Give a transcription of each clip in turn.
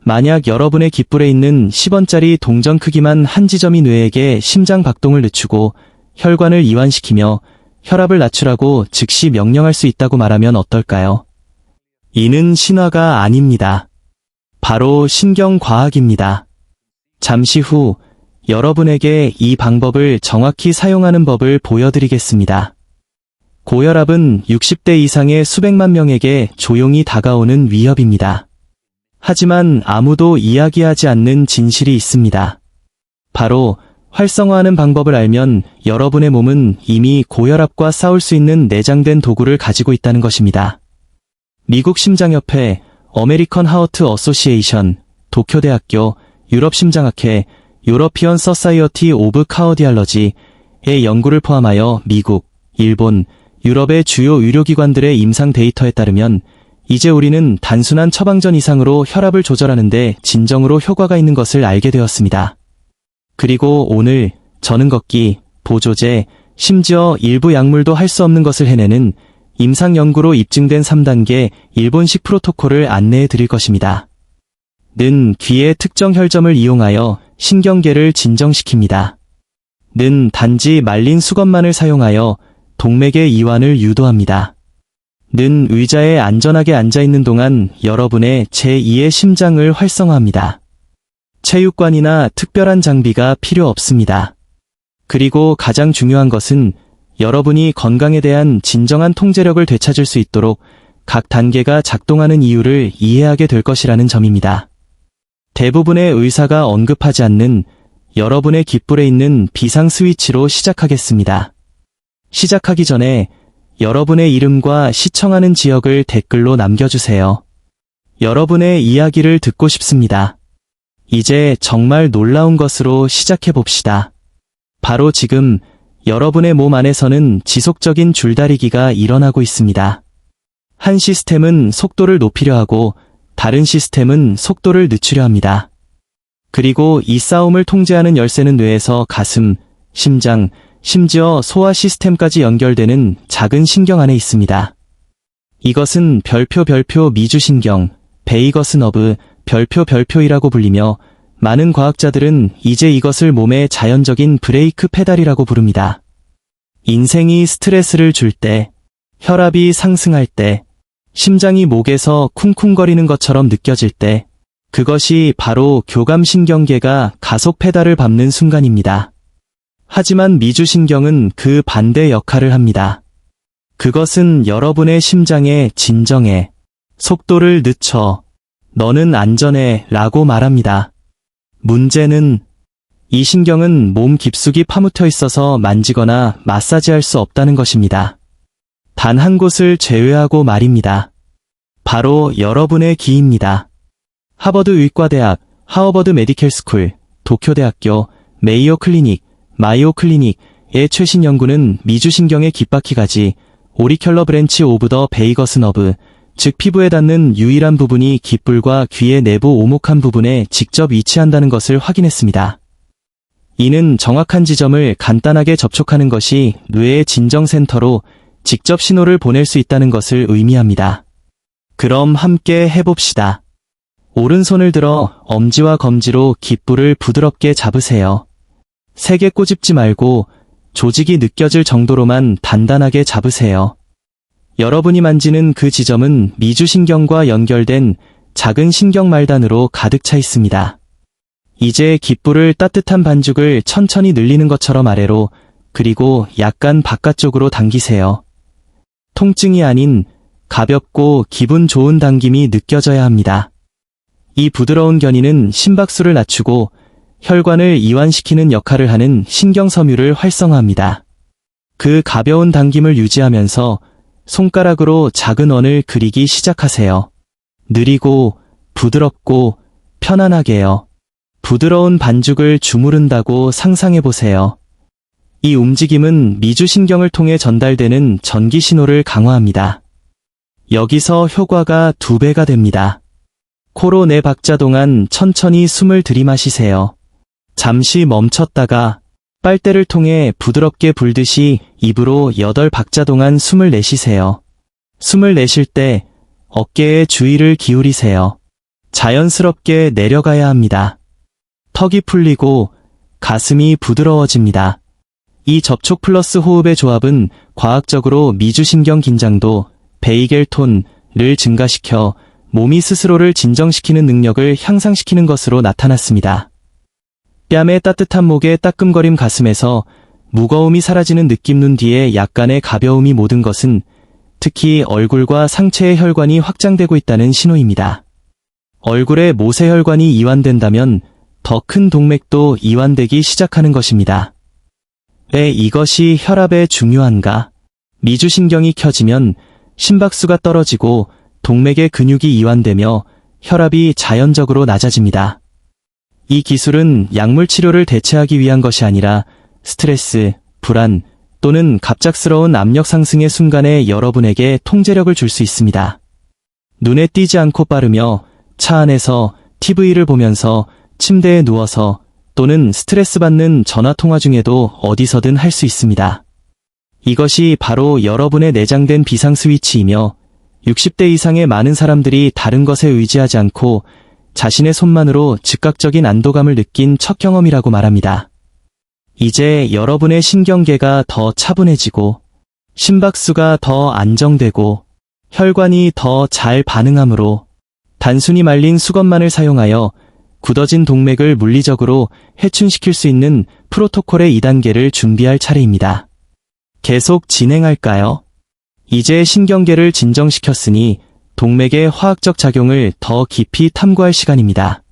만약 여러분의 귓불에 있는 10원짜리 동전 크기만 한 지점이 뇌에게 심장 박동을 늦추고 혈관을 이완시키며 혈압을 낮추라고 즉시 명령할 수 있다고 말하면 어떨까요? 이는 신화가 아닙니다. 바로 신경과학입니다. 잠시 후 여러분에게 이 방법을 정확히 사용하는 법을 보여드리겠습니다. 고혈압은 60대 이상의 수백만 명에게 조용히 다가오는 위협입니다. 하지만 아무도 이야기하지 않는 진실이 있습니다. 바로 활성화하는 방법을 알면 여러분의 몸은 이미 고혈압과 싸울 수 있는 내장된 도구를 가지고 있다는 것입니다. 미국 심장협회, 어메리컨 하어트 어소시에이션, 도쿄대학교, 유럽심장학회, 유러피언 서사이어티 오브 카어디알러지의 연구를 포함하여 미국, 일본, 유럽의 주요 의료기관들의 임상 데이터에 따르면 이제 우리는 단순한 처방전 이상으로 혈압을 조절하는 데 진정으로 효과가 있는 것을 알게 되었습니다. 그리고 오늘 저는 걷기, 보조제, 심지어 일부 약물도 할 수 없는 것을 해내는 임상 연구로 입증된 3단계 일본식 프로토콜을 안내해 드릴 것입니다. 는 귀의 특정 혈점을 이용하여 신경계를 진정시킵니다. 는 단지 말린 수건만을 사용하여 동맥의 이완을 유도합니다. 는 의자에 안전하게 앉아있는 동안 여러분의 제2의 심장을 활성화합니다. 체육관이나 특별한 장비가 필요 없습니다. 그리고 가장 중요한 것은 여러분이 건강에 대한 진정한 통제력을 되찾을 수 있도록 각 단계가 작동하는 이유를 이해하게 될 것이라는 점입니다. 대부분의 의사가 언급하지 않는 여러분의 귓불에 있는 비상 스위치로 시작하겠습니다. 시작하기 전에 여러분의 이름과 시청하는 지역을 댓글로 남겨주세요. 여러분의 이야기를 듣고 싶습니다. 이제 정말 놀라운 것으로 시작해봅시다. 바로 지금 여러분의 몸 안에서는 지속적인 줄다리기가 일어나고 있습니다. 한 시스템은 속도를 높이려 하고 다른 시스템은 속도를 늦추려 합니다. 그리고 이 싸움을 통제하는 열쇠는 뇌에서 가슴, 심장, 심지어 소화 시스템까지 연결되는 작은 신경 안에 있습니다. 이것은 별표 미주신경, 베이거스 너브, 별표이라고 불리며 많은 과학자들은 이제 이것을 몸의 자연적인 브레이크 페달이라고 부릅니다. 인생이 스트레스를 줄 때, 혈압이 상승할 때, 심장이 목에서 쿵쿵거리는 것처럼 느껴질 때, 그것이 바로 교감신경계가 가속 페달을 밟는 순간입니다. 하지만 미주신경은 그 반대 역할을 합니다. 그것은 여러분의 심장에 진정해, 속도를 늦춰, 너는 안전해 라고 말합니다. 문제는 이 신경은 몸 깊숙이 파묻혀 있어서 만지거나 마사지할 수 없다는 것입니다. 단 한 곳을 제외하고 말입니다. 바로 여러분의 귀입니다. 하버드 의과대학, 하버드 메디컬 스쿨, 도쿄대학교, 메이오 클리닉, 마이오 클리닉의 최신 연구는 미주신경의 귓바퀴가지, 오리큘러 브랜치 오브 더 베이거스 너브, 즉 피부에 닿는 유일한 부분이 귓불과 귀의 내부 오목한 부분에 직접 위치한다는 것을 확인했습니다. 이는 정확한 지점을 간단하게 접촉하는 것이 뇌의 진정센터로 직접 신호를 보낼 수 있다는 것을 의미합니다. 그럼 함께 해봅시다. 오른손을 들어 엄지와 검지로 귓불을 부드럽게 잡으세요. 세게 꼬집지 말고 조직이 느껴질 정도로만 단단하게 잡으세요. 여러분이 만지는 그 지점은 미주신경과 연결된 작은 신경 말단으로 가득 차 있습니다. 이제 귓불을 따뜻한 반죽을 천천히 늘리는 것처럼 아래로, 그리고 약간 바깥쪽으로 당기세요. 통증이 아닌 가볍고 기분 좋은 당김이 느껴져야 합니다. 이 부드러운 견인은 심박수를 낮추고 혈관을 이완시키는 역할을 하는 신경섬유를 활성화합니다. 그 가벼운 당김을 유지하면서 손가락으로 작은 원을 그리기 시작하세요. 느리고 부드럽고 편안하게요. 부드러운 반죽을 주무른다고 상상해보세요. 이 움직임은 미주신경을 통해 전달되는 전기 신호를 강화합니다. 여기서 효과가 2배가 됩니다. 코로 4박자 동안 천천히 숨을 들이마시세요. 잠시 멈췄다가 빨대를 통해 부드럽게 불듯이 입으로 8박자 동안 숨을 내쉬세요. 숨을 내쉴 때 어깨에 주의를 기울이세요. 자연스럽게 내려가야 합니다. 턱이 풀리고 가슴이 부드러워집니다. 이 접촉 플러스 호흡의 조합은 과학적으로 미주신경 긴장도, 베이겔 톤을 증가시켜 몸이 스스로를 진정시키는 능력을 향상시키는 것으로 나타났습니다. 뺨의 따뜻한 목에 따끔거림, 가슴에서 무거움이 사라지는 느낌, 눈 뒤에 약간의 가벼움이, 모든 것은 특히 얼굴과 상체의 혈관이 확장되고 있다는 신호입니다. 얼굴에 모세혈관이 이완된다면 더 큰 동맥도 이완되기 시작하는 것입니다. 왜 이것이 혈압에 중요한가? 미주신경이 켜지면 심박수가 떨어지고 동맥의 근육이 이완되며 혈압이 자연적으로 낮아집니다. 이 기술은 약물 치료를 대체하기 위한 것이 아니라 스트레스, 불안 또는 갑작스러운 압력 상승의 순간에 여러분에게 통제력을 줄 수 있습니다. 눈에 띄지 않고 빠르며 차 안에서 TV를 보면서, 침대에 누워서 또는 스트레스 받는 전화통화 중에도 어디서든 할 수 있습니다. 이것이 바로 여러분의 내장된 비상 스위치이며 60대 이상의 많은 사람들이 다른 것에 의지하지 않고 자신의 손만으로 즉각적인 안도감을 느낀 첫 경험이라고 말합니다. 이제 여러분의 신경계가 더 차분해지고 심박수가 더 안정되고 혈관이 더 잘 반응하므로 단순히 말린 수건만을 사용하여 굳어진 동맥을 물리적으로 해춘시킬 수 있는 프로토콜의 2단계를 준비할 차례입니다. 계속 진행할까요? 이제 신경계를 진정시켰으니 동맥의 화학적 작용을 더 깊이 탐구할 시간입니다.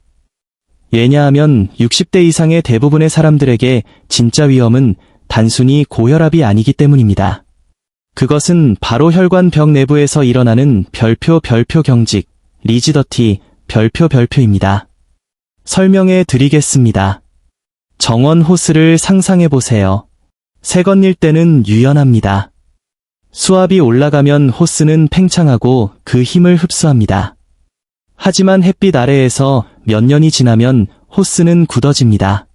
왜냐하면 60대 이상의 대부분의 사람들에게 진짜 위험은 단순히 고혈압이 아니기 때문입니다. 그것은 바로 혈관벽 내부에서 일어나는 별표 경직, 리지더티, 별표입니다. 설명해 드리겠습니다. 정원 호스를 상상해 보세요. 새 건일 때는 유연합니다. 수압이 올라가면 호스는 팽창하고 그 힘을 흡수합니다. 하지만 햇빛 아래에서 몇 년이 지나면 호스는 굳어집니다.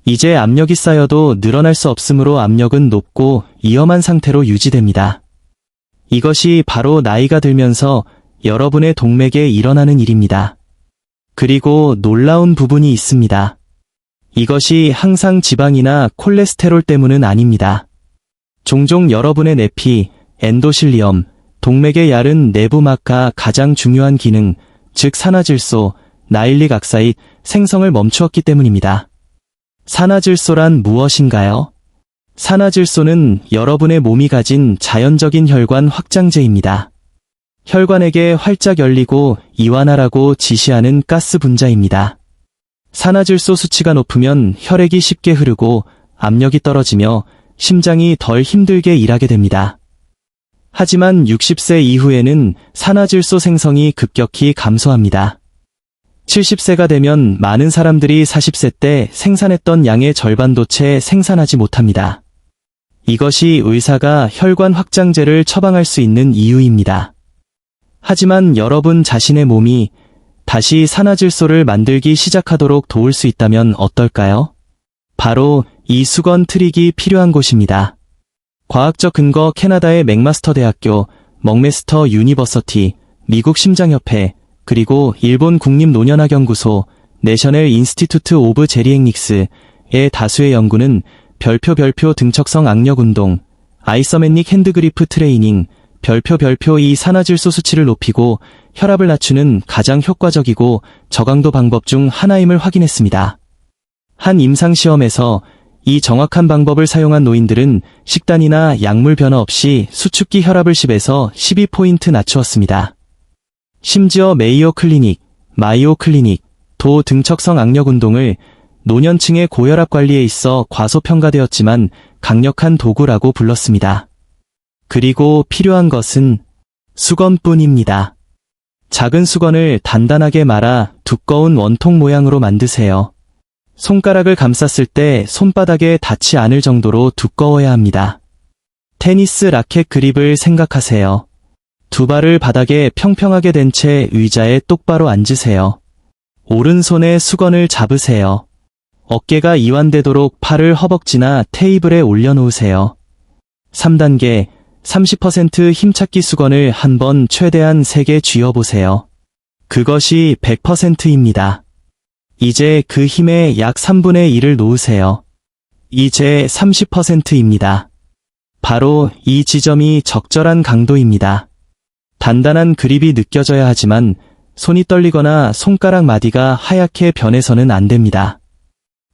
이제 압력이 쌓여도 늘어날 수 없으므로 압력은 높고 위험한 상태로 유지됩니다. 이것이 바로 나이가 들면서 여러분의 동맥에 일어나는 일입니다. 그리고 놀라운 부분이 있습니다. 이것이 항상 지방이나 콜레스테롤 때문은 아닙니다. 종종 여러분의 내피, 엔도실리엄, 동맥의 얇은 내부막과 가장 중요한 기능, 즉 산화질소, 나일릭 악사이드 생성을 멈추었기 때문입니다. 산화질소란 무엇인가요? 산화질소는 여러분의 몸이 가진 자연적인 혈관 확장제입니다. 혈관에게 활짝 열리고 이완하라고 지시하는 가스 분자입니다. 산화질소 수치가 높으면 혈액이 쉽게 흐르고 압력이 떨어지며 심장이 덜 힘들게 일하게 됩니다. 하지만 60세 이후에는 산화질소 생성이 급격히 감소합니다. 70세가 되면 많은 사람들이 40세 때 생산했던 양의 절반도 채 생산하지 못합니다. 이것이 의사가 혈관 확장제를 처방할 수 있는 이유입니다. 하지만 여러분 자신의 몸이 다시 산화질소를 만들기 시작하도록 도울 수 있다면 어떨까요? 바로 이 수건 트릭이 필요한 곳입니다. 과학적 근거 캐나다의 맥마스터 대학교, 먹메스터 유니버서티, 미국 심장협회, 그리고 일본 국립노년학연구소, 내셔널 인스티튜트 오브 제리앵닉스의 다수의 연구는 별표 등척성 악력 운동, 아이서메닉 핸드그리프 트레이닝, 별표 이 산화질소 수치를 높이고 혈압을 낮추는 가장 효과적이고 저강도 방법 중 하나임을 확인했습니다. 한 임상시험에서 이 정확한 방법을 사용한 노인들은 식단이나 약물 변화 없이 수축기 혈압을 10에서 12포인트 낮추었습니다. 심지어 메이오 클리닉, 마이오 클리닉, 도 등척성 악력 운동을 노년층의 고혈압 관리에 있어 과소평가되었지만 강력한 도구라고 불렀습니다. 그리고 필요한 것은 수건뿐입니다. 작은 수건을 단단하게 말아 두꺼운 원통 모양으로 만드세요. 손가락을 감쌌을 때 손바닥에 닿지 않을 정도로 두꺼워야 합니다. 테니스 라켓 그립을 생각하세요. 두 발을 바닥에 평평하게 댄 채 의자에 똑바로 앉으세요. 오른손에 수건을 잡으세요. 어깨가 이완되도록 팔을 허벅지나 테이블에 올려놓으세요. 3단계 30% 힘찾기 수건을 한 번 최대한 3개 쥐어보세요. 그것이 100%입니다. 이제 그 힘의 약 3분의 1을 놓으세요. 이제 30%입니다. 바로 이 지점이 적절한 강도입니다. 단단한 그립이 느껴져야 하지만 손이 떨리거나 손가락 마디가 하얗게 변해서는 안 됩니다.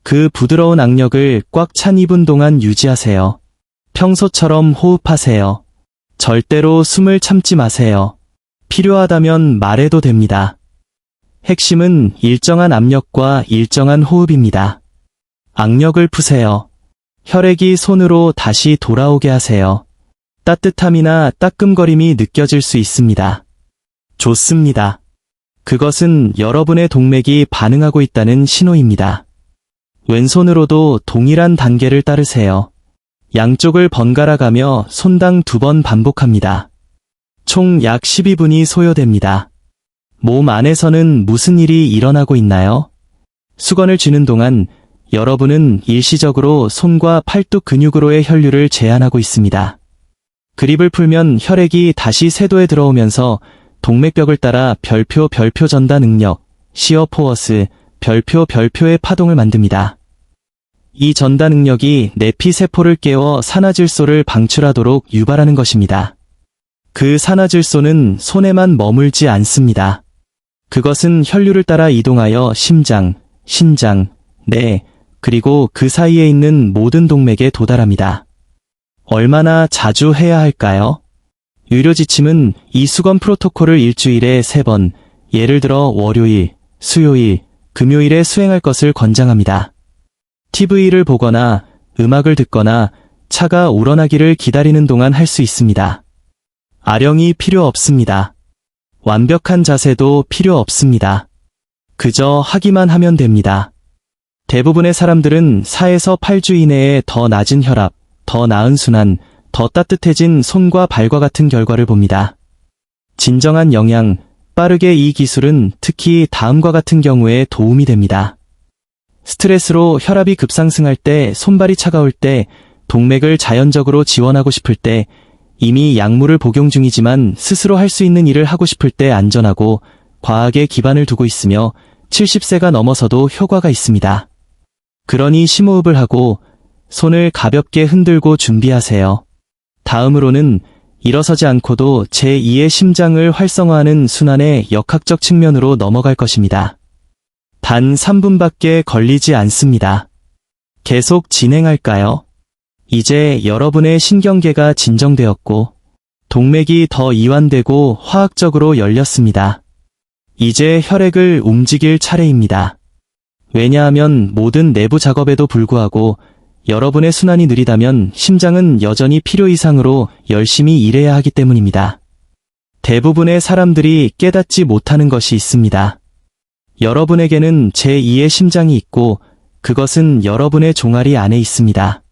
그 부드러운 악력을 꽉 찬 2분 동안 유지하세요. 평소처럼 호흡하세요. 절대로 숨을 참지 마세요. 필요하다면 말해도 됩니다. 핵심은 일정한 압력과 일정한 호흡입니다. 악력을 푸세요. 혈액이 손으로 다시 돌아오게 하세요. 따뜻함이나 따끔거림이 느껴질 수 있습니다. 좋습니다. 그것은 여러분의 동맥이 반응하고 있다는 신호입니다. 왼손으로도 동일한 단계를 따르세요. 양쪽을 번갈아 가며 손당 2번 반복합니다. 총 약 12분이 소요됩니다. 몸 안에서는 무슨 일이 일어나고 있나요? 수건을 쥐는 동안 여러분은 일시적으로 손과 팔뚝 근육으로의 혈류를 제한하고 있습니다. 그립을 풀면 혈액이 다시 세도에 들어오면서 동맥벽을 따라 별표 전달 능력, 시어 포어스, 별표의 파동을 만듭니다. 이 전달 능력이 내피세포를 깨워 산화질소를 방출하도록 유발하는 것입니다. 그 산화질소는 손에만 머물지 않습니다. 그것은 혈류를 따라 이동하여 심장, 신장, 뇌, 그리고 그 사이에 있는 모든 동맥에 도달합니다. 얼마나 자주 해야 할까요? 의료 지침은 이 수건 프로토콜을 일주일에 3번, 예를 들어 월요일, 수요일, 금요일에 수행할 것을 권장합니다. TV를 보거나 음악을 듣거나 차가 우러나기를 기다리는 동안 할 수 있습니다. 아령이 필요 없습니다. 완벽한 자세도 필요 없습니다. 그저 하기만 하면 됩니다. 대부분의 사람들은 4에서 8주 이내에 더 낮은 혈압, 더 나은 순환, 더 따뜻해진 손과 발과 같은 결과를 봅니다. 진정한 영양, 빠르게 이 기술은 특히 다음과 같은 경우에 도움이 됩니다. 스트레스로 혈압이 급상승할 때, 손발이 차가울 때, 동맥을 자연적으로 지원하고 싶을 때, 이미 약물을 복용 중이지만 스스로 할 수 있는 일을 하고 싶을 때 안전하고 과학에 기반을 두고 있으며 70세가 넘어서도 효과가 있습니다. 그러니 심호흡을 하고 손을 가볍게 흔들고 준비하세요. 다음으로는 일어서지 않고도 제2의 심장을 활성화하는 순환의 역학적 측면으로 넘어갈 것입니다. 단 3분밖에 걸리지 않습니다. 계속 진행할까요? 이제 여러분의 신경계가 진정되었고 동맥이 더 이완되고 화학적으로 열렸습니다. 이제 혈액을 움직일 차례입니다. 왜냐하면 모든 내부 작업에도 불구하고 여러분의 순환이 느리다면 심장은 여전히 필요 이상으로 열심히 일해야 하기 때문입니다. 대부분의 사람들이 깨닫지 못하는 것이 있습니다. 여러분에게는 제2의 심장이 있고 그것은 여러분의 종아리 안에 있습니다.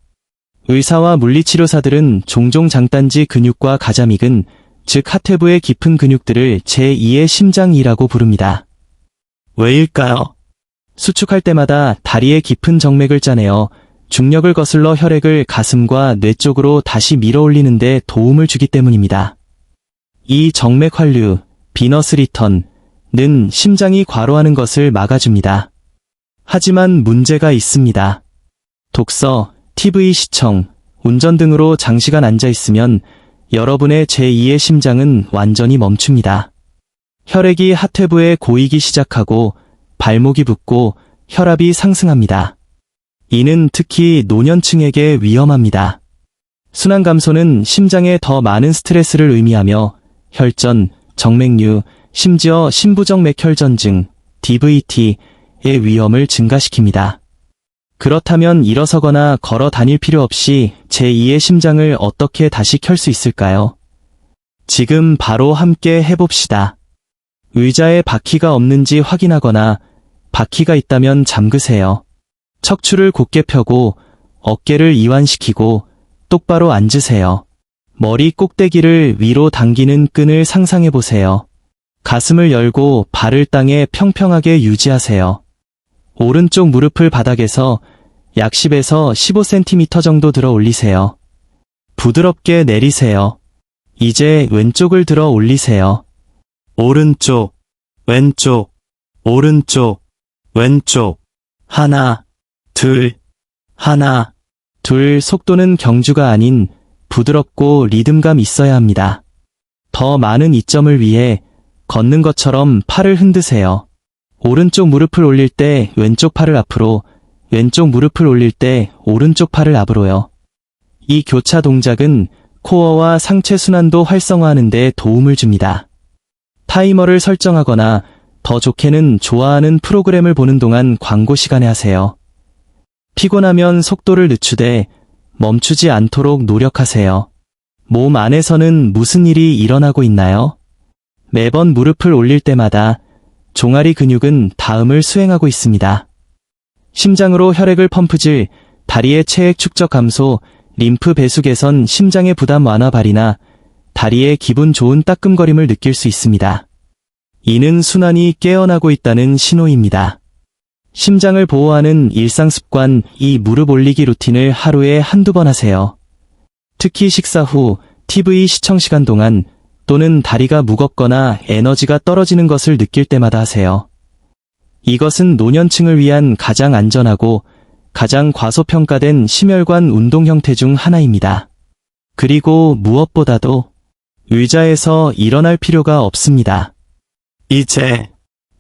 의사와 물리치료사들은 종종 장단지 근육과 가자미근, 즉 하태부의 깊은 근육들을 제2의 심장이라고 부릅니다. 왜일까요? 수축할 때마다 다리의 깊은 정맥을 짜내어 중력을 거슬러 혈액을 가슴과 뇌 쪽으로 다시 밀어올리는 데 도움을 주기 때문입니다. 이 정맥 환류, 비너스 리턴은 심장이 과로하는 것을 막아줍니다. 하지만 문제가 있습니다. 독서, TV 시청, 운전 등으로 장시간 앉아있으면 여러분의 제2의 심장은 완전히 멈춥니다. 혈액이 하태부에 고이기 시작하고 발목이 붓고 혈압이 상승합니다. 이는 특히 노년층에게 위험합니다. 순환 감소는 심장에 더 많은 스트레스를 의미하며 혈전, 정맥류, 심지어 심부정맥혈전증, DVT의 위험을 증가시킵니다. 그렇다면 일어서거나 걸어 다닐 필요 없이 제2의 심장을 어떻게 다시 켤 수 있을까요? 지금 바로 함께 해봅시다. 의자에 바퀴가 없는지 확인하거나 바퀴가 있다면 잠그세요. 척추를 곧게 펴고 어깨를 이완시키고 똑바로 앉으세요. 머리 꼭대기를 위로 당기는 끈을 상상해보세요. 가슴을 열고 발을 땅에 평평하게 유지하세요. 오른쪽 무릎을 바닥에서 약 10에서 15cm 정도 들어 올리세요. 부드럽게 내리세요. 이제 왼쪽을 들어 올리세요. 오른쪽, 왼쪽, 오른쪽, 왼쪽, 하나, 둘, 하나, 둘. 속도는 경주가 아닌 부드럽고 리듬감 있어야 합니다. 더 많은 이점을 위해 걷는 것처럼 팔을 흔드세요. 오른쪽 무릎을 올릴 때 왼쪽 팔을 앞으로, 왼쪽 무릎을 올릴 때 오른쪽 팔을 앞으로요. 이 교차 동작은 코어와 상체 순환도 활성화하는 데 도움을 줍니다. 타이머를 설정하거나 더 좋게는 좋아하는 프로그램을 보는 동안 광고 시간에 하세요. 피곤하면 속도를 늦추되 멈추지 않도록 노력하세요. 몸 안에서는 무슨 일이 일어나고 있나요? 매번 무릎을 올릴 때마다 종아리 근육은 다음을 수행하고 있습니다. 심장으로 혈액을 펌프질, 다리의 체액 축적 감소, 림프 배수 개선, 심장의 부담 완화 발이나 다리의 기분 좋은 따끔거림을 느낄 수 있습니다. 이는 순환이 깨어나고 있다는 신호입니다. 심장을 보호하는 일상습관, 이 무릎 올리기 루틴을 하루에 한두 번 하세요. 특히 식사 후, TV 시청 시간 동안 또는 다리가 무겁거나 에너지가 떨어지는 것을 느낄 때마다 하세요. 이것은 노년층을 위한 가장 안전하고 가장 과소평가된 심혈관 운동 형태 중 하나입니다. 그리고 무엇보다도 의자에서 일어날 필요가 없습니다. 이제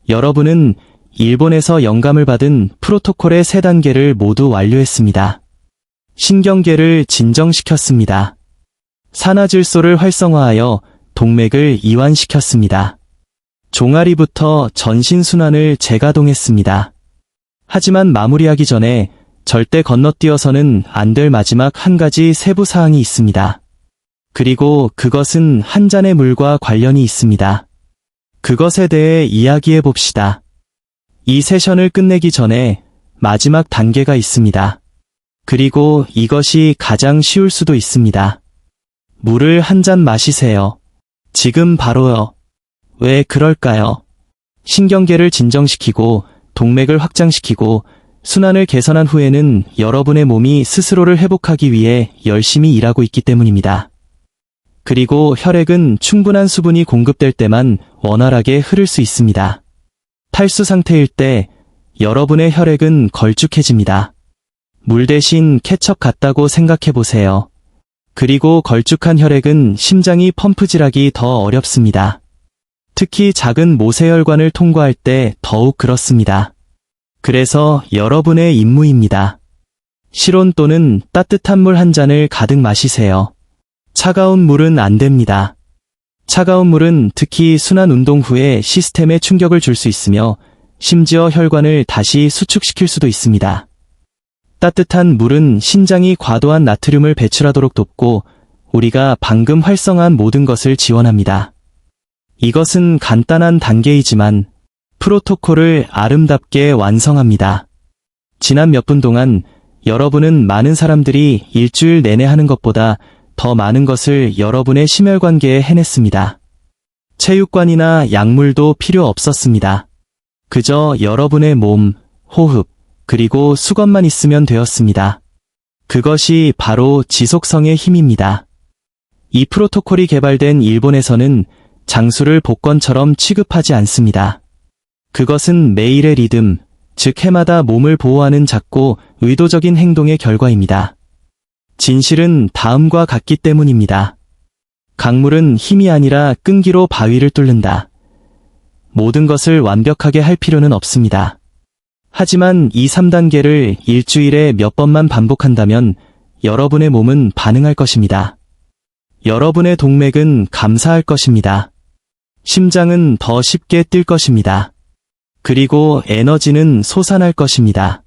여러분은 일본에서 영감을 받은 프로토콜의 3단계를 모두 완료했습니다. 신경계를 진정시켰습니다. 산화질소를 활성화하여 동맥을 이완시켰습니다. 종아리부터 전신순환을 재가동했습니다. 하지만 마무리하기 전에 절대 건너뛰어서는 안 될 마지막 한 가지 세부 사항이 있습니다. 그리고 그것은 한 잔의 물과 관련이 있습니다. 그것에 대해 이야기해 봅시다. 이 세션을 끝내기 전에 마지막 단계가 있습니다. 그리고 이것이 가장 쉬울 수도 있습니다. 물을 한 잔 마시세요. 지금 바로요. 왜 그럴까요? 신경계를 진정시키고 동맥을 확장시키고 순환을 개선한 후에는 여러분의 몸이 스스로를 회복하기 위해 열심히 일하고 있기 때문입니다. 그리고 혈액은 충분한 수분이 공급될 때만 원활하게 흐를 수 있습니다. 탈수 상태일 때 여러분의 혈액은 걸쭉해집니다. 물 대신 케첩 같다고 생각해 보세요. 그리고 걸쭉한 혈액은 심장이 펌프질하기 더 어렵습니다. 특히 작은 모세혈관을 통과할 때 더욱 그렇습니다. 그래서 여러분의 임무입니다. 실온 또는 따뜻한 물 한 잔을 가득 마시세요. 차가운 물은 안 됩니다. 차가운 물은 특히 순환 운동 후에 시스템에 충격을 줄 수 있으며 심지어 혈관을 다시 수축시킬 수도 있습니다. 따뜻한 물은 신장이 과도한 나트륨을 배출하도록 돕고 우리가 방금 활성화한 모든 것을 지원합니다. 이것은 간단한 단계이지만 프로토콜을 아름답게 완성합니다. 지난 몇 분 동안 여러분은 많은 사람들이 일주일 내내 하는 것보다 더 많은 것을 여러분의 심혈관계에 해냈습니다. 체육관이나 약물도 필요 없었습니다. 그저 여러분의 몸, 호흡, 그리고 수건만 있으면 되었습니다. 그것이 바로 지속성의 힘입니다. 이 프로토콜이 개발된 일본에서는 장수를 복권처럼 취급하지 않습니다. 그것은 매일의 리듬, 즉 해마다 몸을 보호하는 작고 의도적인 행동의 결과입니다. 진실은 다음과 같기 때문입니다. 강물은 힘이 아니라 끈기로 바위를 뚫는다. 모든 것을 완벽하게 할 필요는 없습니다. 하지만 이 3단계를 일주일에 몇 번만 반복한다면 여러분의 몸은 반응할 것입니다. 여러분의 동맥은 감사할 것입니다. 심장은 더 쉽게 뛸 것입니다. 그리고 에너지는 솟아날 것입니다.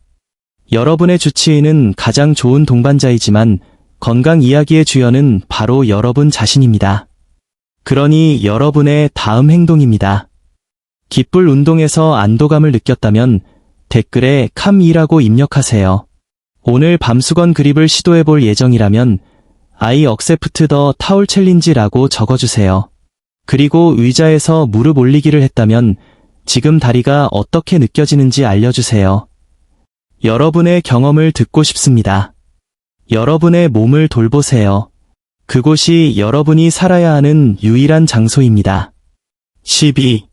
여러분의 주치의는 가장 좋은 동반자이지만 건강 이야기의 주연은 바로 여러분 자신입니다. 그러니 여러분의 다음 행동입니다. 깃불 운동에서 안도감을 느꼈다면 댓글에 캄이라고 입력하세요. 오늘 밤수건 그립을 시도해볼 예정이라면 I accept the towel challenge라고 적어주세요. 그리고 의자에서 무릎 올리기를 했다면 지금 다리가 어떻게 느껴지는지 알려주세요. 여러분의 경험을 듣고 싶습니다. 여러분의 몸을 돌보세요. 그곳이 여러분이 살아야 하는 유일한 장소입니다. 12.